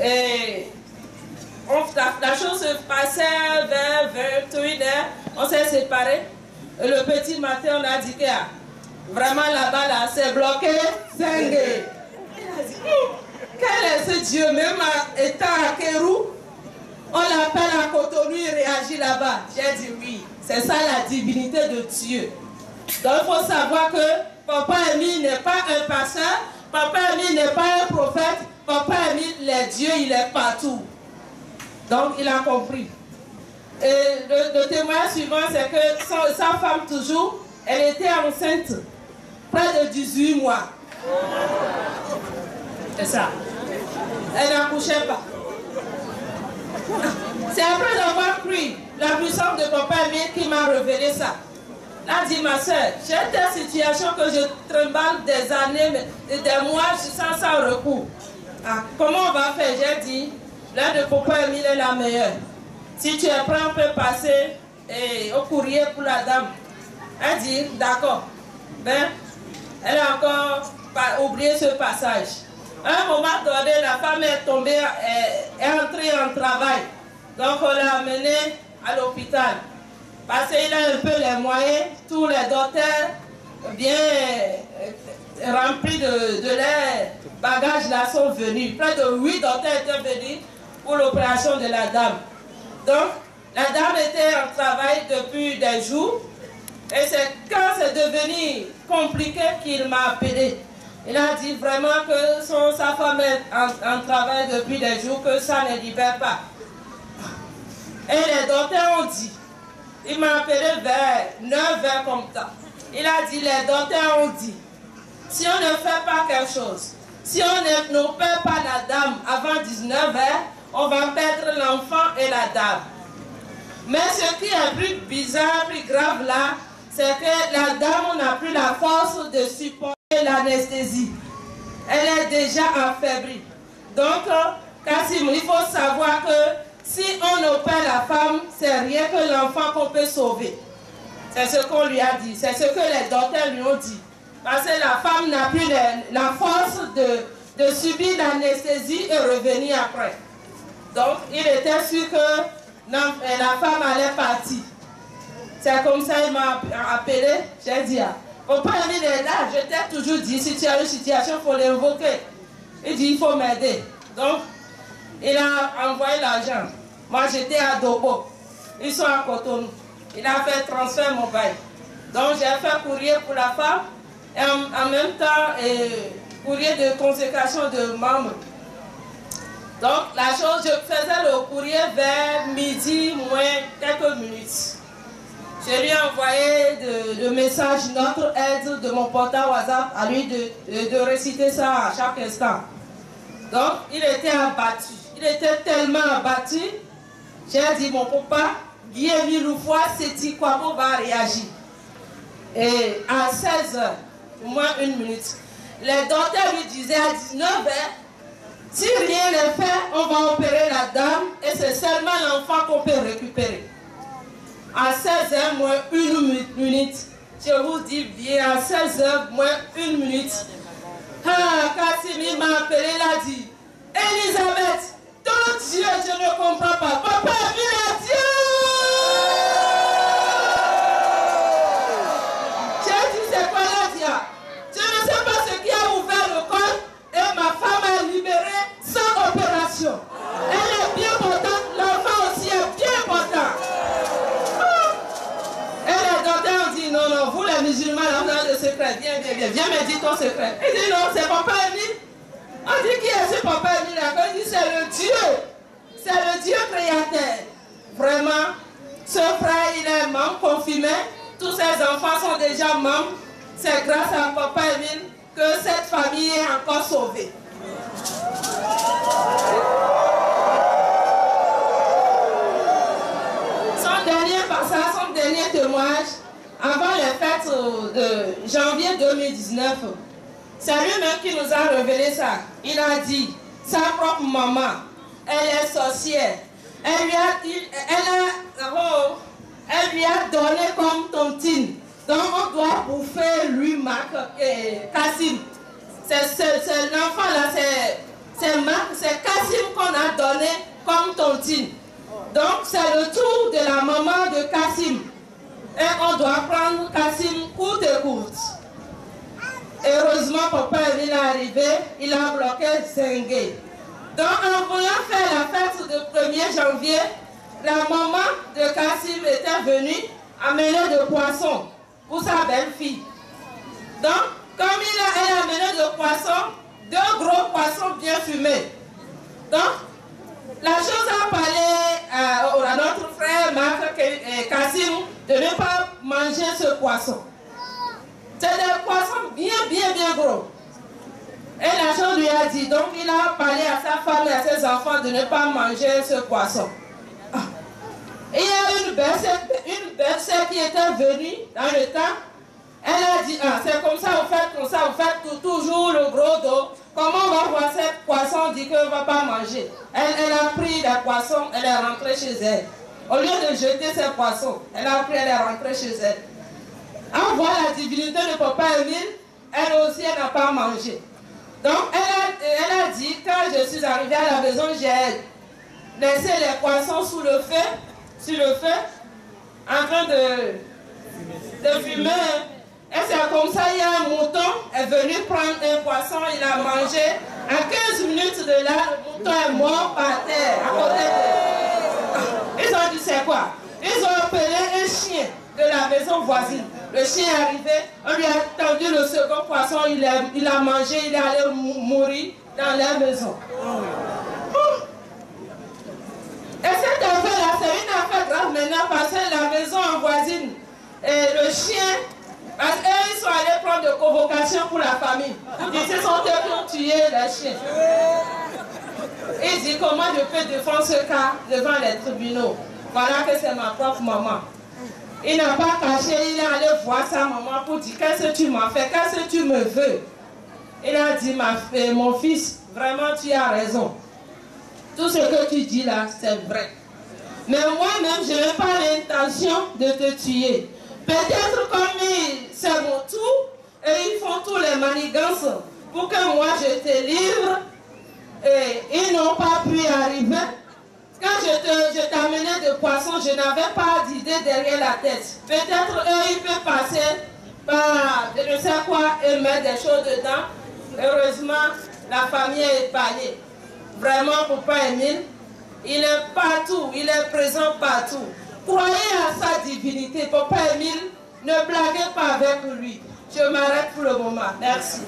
Et la chose se passait vers 21h, on s'est séparés. Et le petit matin, on a dit que vraiment là-bas, là, c'est bloqué, zingué. Il a dit, quel est ce Dieu? Même étant à Kérou, on l'appelle à Cotonou, il réagit là-bas. J'ai dit oui, c'est ça la divinité de Dieu. Donc il faut savoir que Papa Emile n'est pas un pasteur, Papa Emile n'est pas un prophète, Papa Emile, les dieux, il est partout. Donc il a compris. Et le témoignage suivant, c'est que sa femme toujours, elle était enceinte, près de 18 mois. C'est ça. Elle n'accouchait pas. C'est après avoir pris la puissance de Papa Emile qui m'a révélé ça. Elle a dit, ma soeur, j'ai telle situation que je tremble des années, des mois sans recours. Ah, comment on va faire? J'ai dit, l'aide de Papa Emile est la meilleure. Si tu es prêt, on peut passer au courrier pour la dame. Elle dit, d'accord. Ben, elle a encore oublié ce passage. À un moment donné, la femme est tombée, est entrée en travail. Donc on l'a amenée à l'hôpital. Parce qu'il a un peu les moyens, tous les docteurs bien remplis de leurs bagages là sont venus. Près de 8 docteurs étaient venus pour l'opération de la dame. Donc la dame était en travail depuis des jours. Et c'est quand c'est devenu compliqué qu'il m'a appelé. Il a dit vraiment que sa femme est en travail depuis des jours, que ça ne libère pas. Et les docteurs ont dit, il m'a appelé vers 9h comme ça. Il a dit, les docteurs ont dit, si on ne fait pas quelque chose, si on n'opère pas la dame avant 19h, on va perdre l'enfant et la dame. Mais ce qui est plus bizarre, plus grave là, c'est que la dame n'a plus la force de supporter l'anesthésie. Elle est déjà affaiblie. Donc, Kassim, il faut savoir que si on opère la femme, c'est rien que l'enfant qu'on peut sauver. C'est ce qu'on lui a dit, c'est ce que les docteurs lui ont dit. Parce que la femme n'a plus la force de subir l'anesthésie et revenir après. Donc, il était sûr que la femme allait partir. C'est comme ça qu'il m'a appelé. J'ai dit, papa Emile est là. Je t'ai toujours dit, si tu as une situation, il faut l'invoquer. Il dit, il faut m'aider. Donc, il a envoyé l'argent. Moi, j'étais à Dobo. Ils sont à Cotonou. Il a fait transfert mobile. Donc, j'ai fait courrier pour la femme. Et en même temps, courrier de consécration de membres. Donc, la chose, je faisais le courrier vers midi, moins quelques minutes. Je lui ai envoyé le message, notre aide de mon portable WhatsApp, à lui de réciter ça à chaque instant. Donc, il était abattu. Il était tellement abattu. J'ai dit, mon papa, Guy-Émile Loufoy, c'est dit quoi, on va réagir. Et à 16h, moins une minute, les docteurs lui disaient à 19h, si rien n'est fait, on va opérer la dame et c'est seulement l'enfant qu'on peut récupérer. À 16h moins une minute, je vous dis bien, à 16h moins une minute, Kassim m'a appelé, il a dit, Elisabeth, ton Dieu, je ne comprends pas. Papa, viens, Dieu! J'ai dit, c'est quoi la dia? Je ne sais pas ce qui a ouvert le corps et ma femme est libérée sans opération. Elle est bien contente, l'enfant aussi est bien content. Et les docteurs ont dit, non, non, vous les musulmans, on a le secret. Viens me dire ton secret. Il dit, non, c'est papa Emile. On dit, qui est ce papa Emile? Il dit, c'est le Dieu. C'est le Dieu créateur. Vraiment, ce frère, il est membre confirmé. Tous ses enfants sont déjà membres. C'est grâce à papa Emile que cette famille est encore sauvée. Son dernier passage, son dernier témoignage, avant les fêtes de janvier 2019, c'est lui-même qui nous a révélé ça. Il a dit, sa propre maman, elle est sorcière. Elle lui a donné comme tontine. Donc on doit bouffer lui, Marc et Kassim. C'est l'enfant là, c'est Kassim qu'on a donné comme tontine. Donc c'est le tour de la maman de Kassim. Et on doit prendre Kassim courte et courte. Heureusement, papa il est arrivé, il a bloqué Zengue. Donc en voulant faire la fête du 1er janvier, la maman de Kassim était venue amener de poissons pour sa belle-fille. Donc, comme elle a amené de poissons, 2 gros poissons bien fumés. Donc, la chose a parlé à notre frère Marc Kassim de ne pas manger ce poisson. C'est des poissons bien gros. Et la chose lui a dit, donc il a parlé à sa femme et à ses enfants de ne pas manger ce poisson. Et il y a une bergère qui était venue dans le temps. Elle a dit, c'est comme ça, vous faites toujours le gros dos. Comment on va voir ce poisson, dit qu'on ne va pas manger. Elle a pris les poissons, elle est rentrée chez elle. Au lieu de jeter ses poissons, elle a pris, elle est rentrée chez elle. En voit la divinité de papa Emile, elle aussi, elle n'a pas mangé. Donc, elle a dit, quand je suis arrivée à la maison, j'ai laissé les poissons sur le feu, en train de fumer. Et c'est comme ça, il y a un mouton, est venu prendre un poisson, il a mangé. En 15 minutes de là, le mouton est mort par terre, à côté de... Ils ont dit, c'est quoi? Ils ont appelé un chien de la maison voisine. Le chien est arrivé, on lui a tendu le second poisson, il a mangé, il est allé mourir dans la maison. Et cette affaire-là, c'est une affaire grave maintenant parce que la maison en voisine, et le chien, parce qu'ils sont allés prendre de convocation pour la famille. Ils se sont tués les chiens. Il dit comment je peux défendre ce cas devant les tribunaux. Voilà que c'est ma propre maman. Il n'a pas caché, il est allé voir sa maman pour dire qu'est-ce que tu m'as fait, qu'est-ce que tu me veux. Il a dit mon fils, vraiment tu as raison. Tout ce que tu dis là, c'est vrai. Mais moi-même, je n'ai pas l'intention de te tuer. Peut-être comme c'est mon tour, et ils font tous les manigances pour que moi je te livre. Et ils n'ont pas pu y arriver. Quand je t'amenais de poisson, je n'avais pas d'idée derrière la tête. Peut-être eux, ils peuvent passer par je ne sais quoi et mettre des choses dedans. Heureusement, la famille est épargnée. Vraiment, Papa Émile, il est partout, il est présent partout. Croyez à sa divinité. Papa Émile, ne blaguez pas avec lui. Je m'arrête pour le moment. Merci.